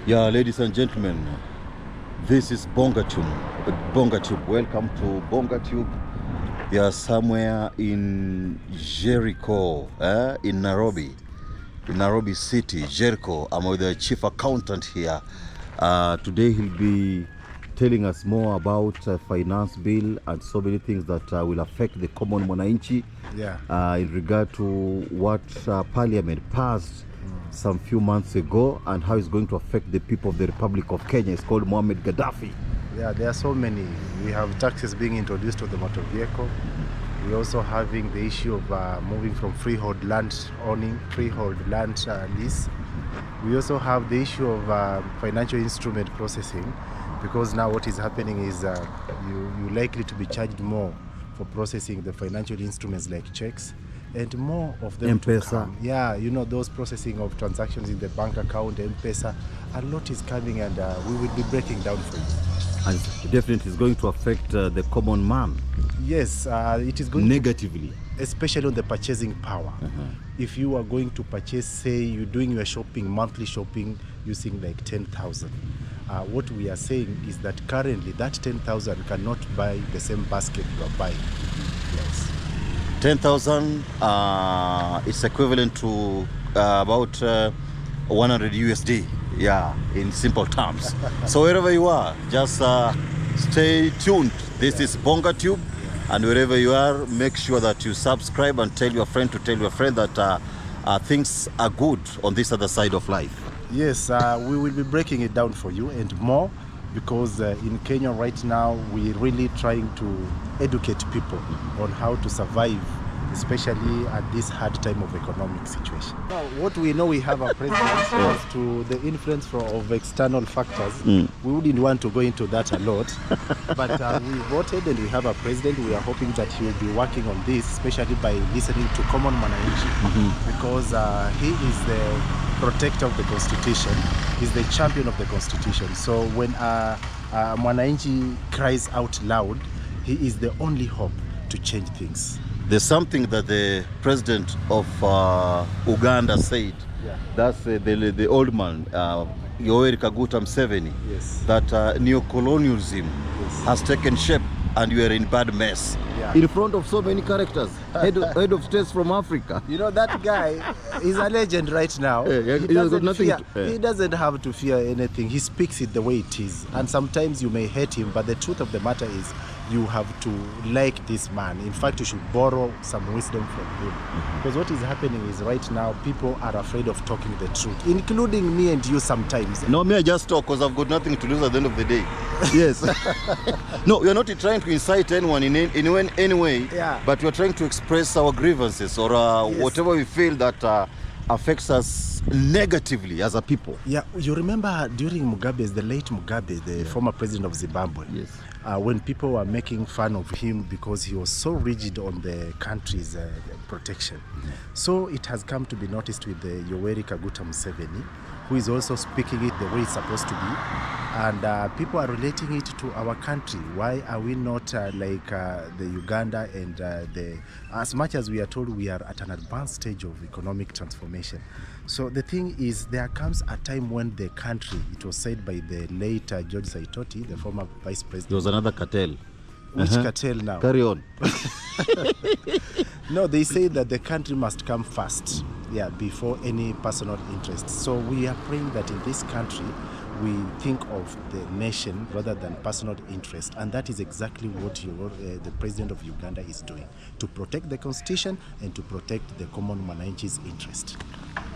Yeah, ladies and gentlemen, this is BongaTube. Welcome to BongaTube. We are somewhere in Jericho, in Nairobi City, Jericho. I'm with the chief accountant here. Today he'll be telling us more about finance bill and so many things that will affect the common mwananchi. In regard to what Parliament passed some few months ago and how it's going to affect the people of the Republic of Kenya. It's called Mohammed Gaddafi. Yeah, there are so many. We have taxes being introduced to the motor vehicle. We're also having the issue of moving from freehold land owning, freehold land lease. We also have the issue of financial instrument processing, because now what is happening is you're likely to be charged more for processing the financial instruments like checks, and more of them to come. Yeah, you know, those processing of transactions in the bank account, M-Pesa, a lot is coming, and we will be breaking down for you. And definitely is going to affect the common man. Yes, it is going negatively, especially on the purchasing power. If you are going to purchase, say you're doing your shopping, monthly shopping, using like 10,000. What we are saying is that currently that 10,000 cannot buy the same basket you are buying. Yes. 10,000 is equivalent to about 100 USD. Yeah, in simple terms. So wherever you are, just stay tuned. This is BongaTube, and wherever you are, make sure that you subscribe and tell your friend to tell your friend that things are good on this other side of life. Yes, we will be breaking it down for you and more, because in Kenya right now we're really trying to educate people on how to survive, especially at this hard time of economic situation. Now, what we know, we have a president as to the influence of external factors. We wouldn't want to go into that a lot, but we voted and we have a president. We are hoping that he will be working on this, especially by listening to common mwananchi, because he is the protector of the Constitution. He's the champion of the Constitution. So when mwananchi cries out loud, he is the only hope to change things. There's something that the president of Uganda said. That's the old man, Yoweri Kaguta Museveni, that neocolonialism has taken shape and we are in bad mess. In front of so many characters, head of states from Africa. You know, that guy is a legend right now. He doesn't have to fear anything. He speaks it the way it is. And sometimes you may hate him, but the truth of the matter is you have to like this man. In fact, you should borrow some wisdom from him. Because what is happening is right now, people are afraid of talking the truth, including me and you sometimes. No, me, I just talk because I've got nothing to lose at the end of the day. Yes. No, we're not trying to incite anyone in any way, but we're trying to express our grievances or whatever we feel that affects us negatively as a people. Yeah, you remember during Mugabe, the late Mugabe, the former president of Zimbabwe, when people were making fun of him because he was so rigid on the country's protection. So it has come to be noticed with the Yoweri Kaguta Museveni, who is also speaking it the way it's supposed to be. And people are relating it to our country. Why are we not like the Uganda and as much as we are told we are at an advanced stage of economic transformation. So the thing is, there comes a time when the country, it was said by the late George Saitoti, the former vice president. There was another cartel. Which cartel now? Carry on. No, they say that the country must come first, before any personal interest. So we are praying that in this country, we think of the nation rather than personal interest, and that is exactly what the president of Uganda is doing, to protect the constitution and to protect the common mwananchi's interest.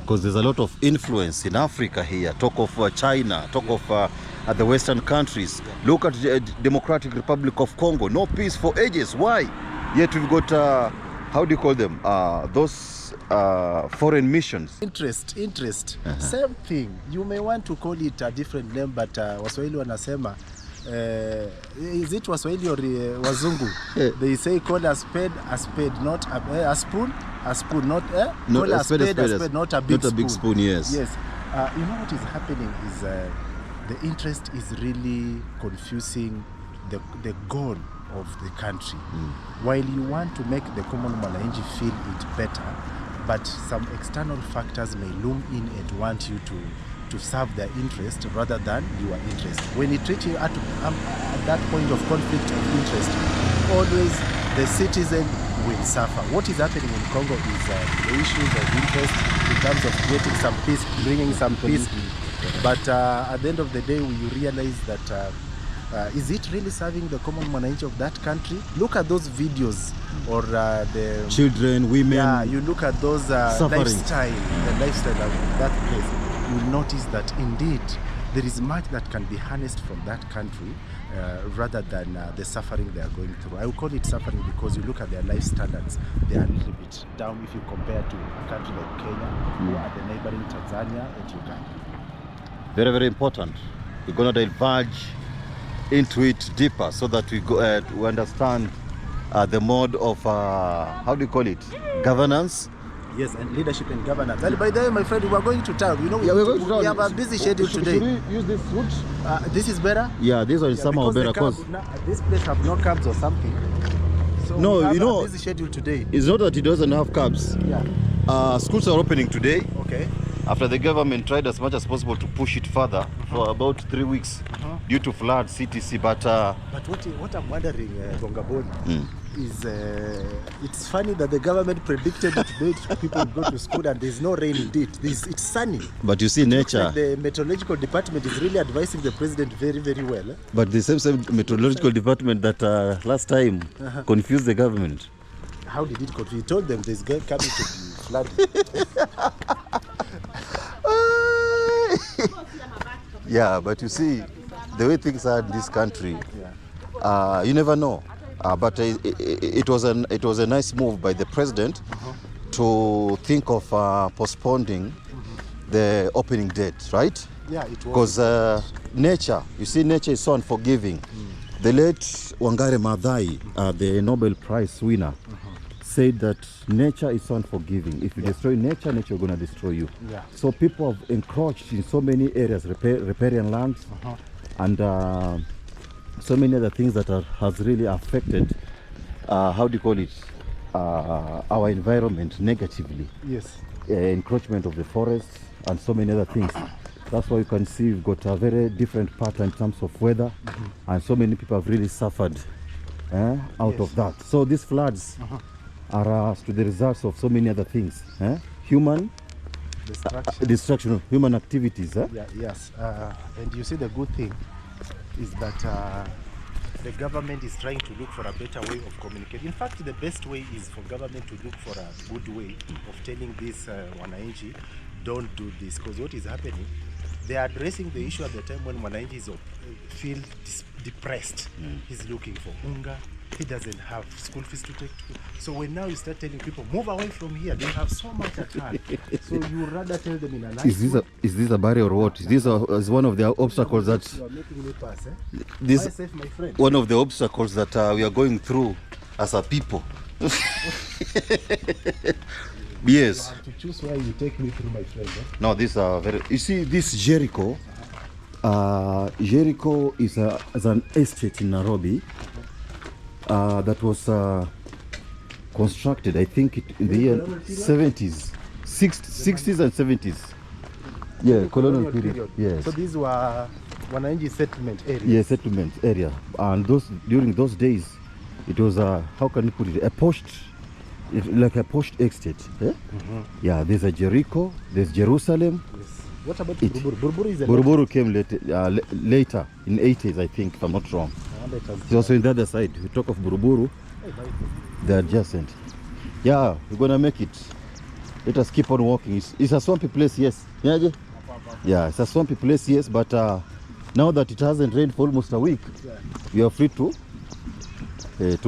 Because there's a lot of influence in Africa here. Talk of China, talk of the Western countries. Look at the Democratic Republic of Congo. No peace for ages. Why? Yet we've got, how do you call them? Those foreign missions. Interest. Same thing. You may want to call it a different name, but Waswahili wanasema, is it Waswahili or Wazungu? They say call a spade, not a spoon, not call a spade, not a big spoon. Yes. You know what is happening is the interest is really confusing the goal of the country. While you want to make the common mwananchi feel it better, but some external factors may loom in and want you to to serve their interest rather than your interest. When it reaches at that point of conflict of interest, always the citizen will suffer. What is happening in Congo is the issues of interest in terms of creating some peace, bringing some peace. But at the end of the day, you realize that is it really serving the common mwananchi of that country? Look at those videos or the children, women. Yeah, you look at those lifestyle, the lifestyle of that place. You will notice that indeed there is much that can be harnessed from that country rather than the suffering they are going through. I would call it suffering because you look at their life standards, they are a little bit down if you compare to a country like Kenya or at the neighboring Tanzania and Uganda. Very, very important. We're going to diverge into it deeper so that we go we understand the mode of how do you call it, governance. Yes, and leadership and governance. And by the way, my friend, we are going to town. You know, yeah, we're going to town. We have a busy schedule today. Should we use this route? This is better. Yeah, this one is somehow better because this place have no cabs or something. So no, we have you know, a busy schedule today. It's not that it doesn't have cabs. Yeah. Schools are opening today. Okay. After the government tried as much as possible to push it further for about 3 weeks due to floods, CTC. But what I'm wondering, Bongaboni, is it's funny that the government predicted today people go to school and there's no rain indeed. It's sunny. But you see, nature. Like the meteorological department is really advising the president very, very well. But the same meteorological department that last time confused the government. How did it confuse? He told them there's coming to be flooding. Yeah, but you see, the way things are in this country, you never know. But it was a nice move by the president to think of postponing the opening date, right? Yeah, it was. Because nature, you see, nature is so unforgiving. The late Wangari Maathai, the Nobel Prize winner, said that nature is so unforgiving. If you destroy nature, nature is going to destroy you. Yeah. So people have encroached in so many areas, riparian lands, and so many other things that has really affected, how do you call it, our environment negatively. Yes. Encroachment of the forests and so many other things. That's why you can see we've got a very different pattern in terms of weather, and so many people have really suffered out of that. So these floods are to the results of so many other things. Human destruction of human activities. Yes, and you see the good thing is that the government is trying to look for a better way of communicating. In fact, the best way is for government to look for a good way of telling this wananchi, don't do this, because what is happening, they are addressing the issue at the time when wananchi is feel depressed. He's looking for unga. He doesn't have school fees to take to. So when now you start telling people, move away from here, they have so much at hand. So you rather tell them in a nice way. Is this a barrier or what? This is one of the obstacles that you are making me pass, this safe, my friend. One of the obstacles that we are going through as a people. Yes. You have to choose where you take me through, my friend. No, these are very. You see, this Jericho. Jericho is an estate in Nairobi. That was constructed, I think, in the year 70s, 60s and 70s. Yeah, colonial period. Yes. So these were wananchi settlement areas. Yeah, settlement area. And during those days, it was how can you put it? Like a post estate. Yeah, there's a Jericho, there's Jerusalem. Yes. What about Buruburu? Buruburu came later in 80s, I think, if I'm not wrong. It's also in the other side. We talk of Buruburu, they're adjacent. Yeah, we're gonna make it. Let us keep on walking. It's a swampy place, yes. Yeah, it's a swampy place, yes. But now that it hasn't rained for almost a week, we are free to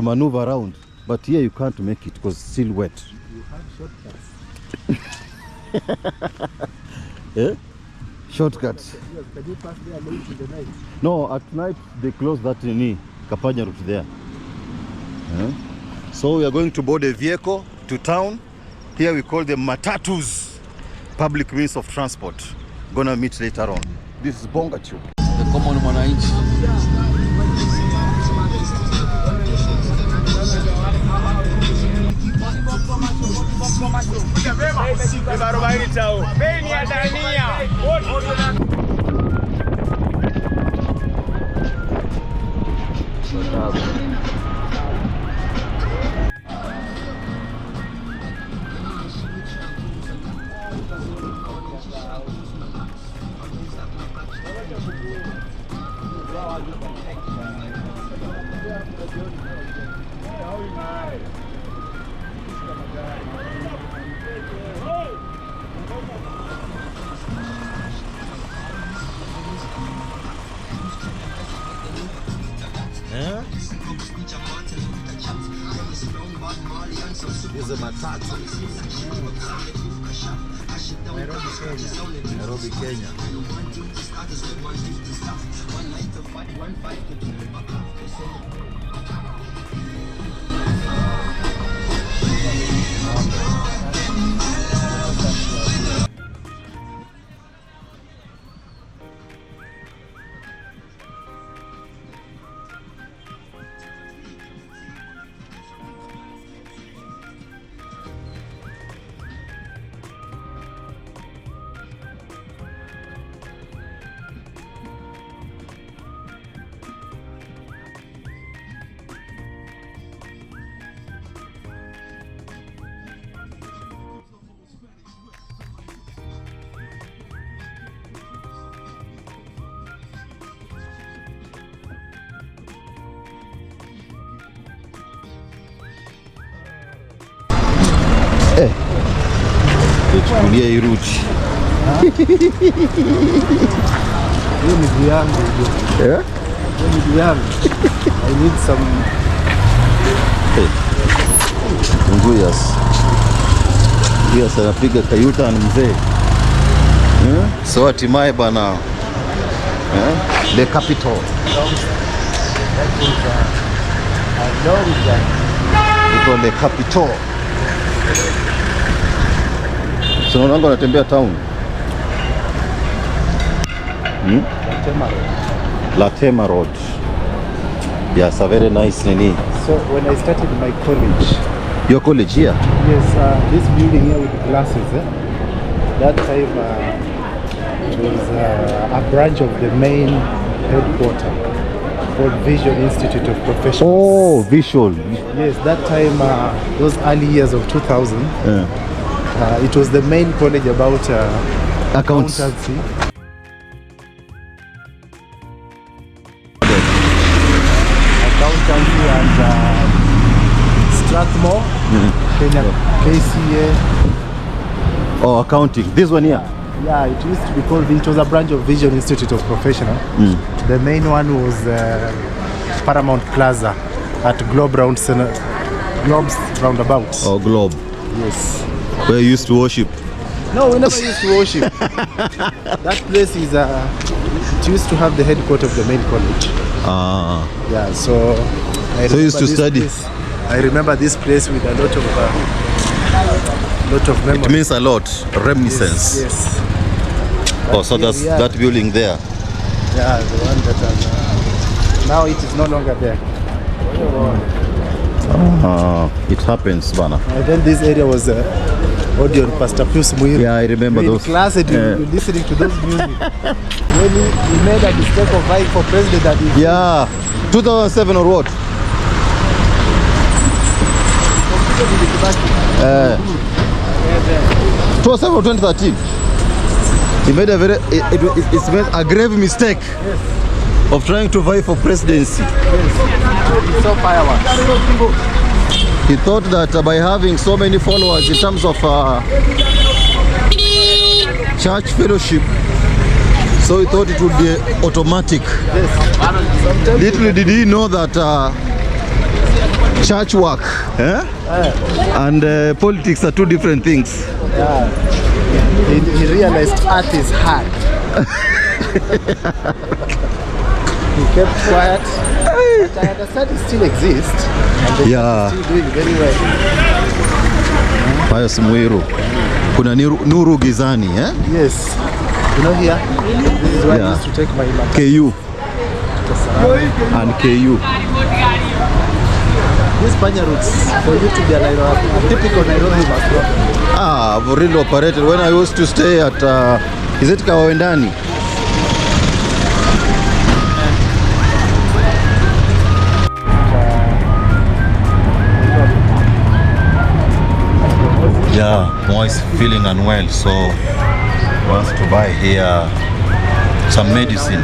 maneuver around. But here you can't make it because it's still wet. You have shortcuts. Yeah? Shortcuts. Yes, can you pass there late in the night? No, at night they close that Kapanya route there. So we are going to board a vehicle to town. Here we call them matatus, public means of transport. Gonna meet later on. This is Bonga Tube. The common mwananchi. Bei ni ya Dania. Hizo matatu. Nairobi, Kenya. Chukulia iruchi. Hiyo miguu yangu. Yeah? Hiyo miguu yangu. I need some. Nguyas. Nguyas anapiga kayuta na mzee. So hatimaye bana. The capital. Iko the capital. So naona anatembea town. Latema Road. Yes, a very nice nini. So when I started my college. Your college here? Yes, this building here with the glasses. That time it was a branch of the main headquarters called Visual Institute of Professionals. Oh, Visual. Yes, that time, those early years of 2000, it was the main college about accountancy. Accountancy and Strathmore, Kenya, KCA. Oh, accounting. This one here? Yeah, it used to be called, it was a branch of Visual Institute of Professional. The main one was Paramount Plaza at Globes Roundabout. Oh, Globe. Yes. Where you used to worship? No, we never used to worship. That place is, it used to have the headquarters of the main college. Ah. Yeah, so I you used to study? Place, I remember this place with a lot of memories. It means a lot. Reminiscence. Yes. Oh, so that's that building there. Yeah, the one that now it is no longer there. It happens, bana. And then this area was Odeon Pastor Pius Muir. Yeah, I remember those. In class, listening to those music. When he made a mistake of vying for president, that is. Yeah, 2007 or what? 2007 or 2013. He made a very, it's made a grave mistake of trying to vie for presidency. He saw fireworks. He thought that by having so many followers in terms of church fellowship, so he thought it would be automatic. Yes. Little did he know that church work and politics are two different things. Yeah. He realized art is hard. He kept quiet. But I understand it still exists. And they still doing very well. Pius Muiru. Kuna nuru gizani, eh? Yes. You know here, this is where I used to take my KU. And KU. These Panya routes, for you to be a typical Nairobi must work. I've really operated when I used to stay at, is it Kawawendani? Yeah, Mo is feeling unwell, so wants to buy here some medicine.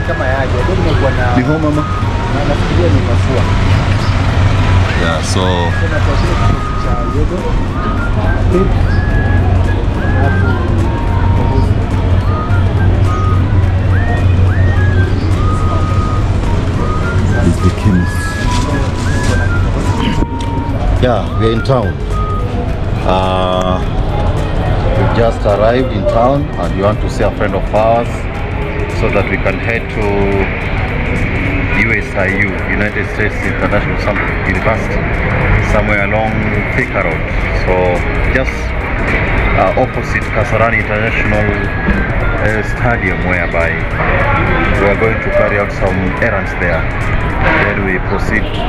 Ni home, mama? Yeah, so it's the chemist. Yeah, we're in town. We just arrived in town and we want to see a friend of ours so that we can head to USIU, United States International University, somewhere along Thika Road. So just opposite Kasarani International Stadium, whereby we are going to carry out some errands there. Then we proceed with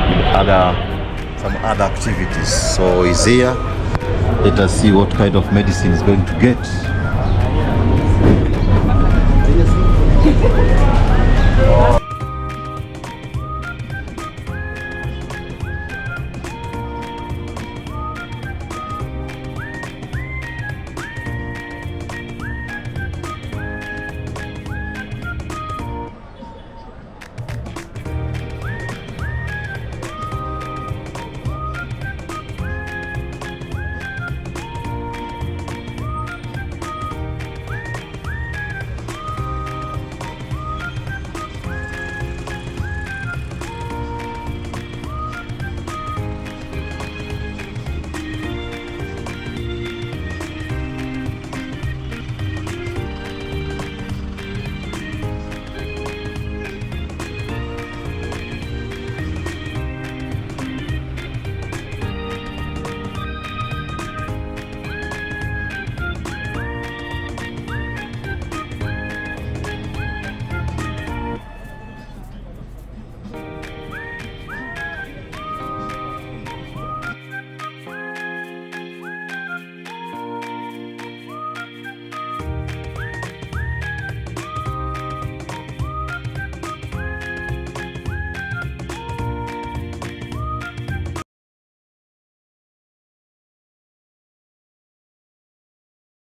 some other activities. So he's here. Let us see what kind of medicine he's going to get.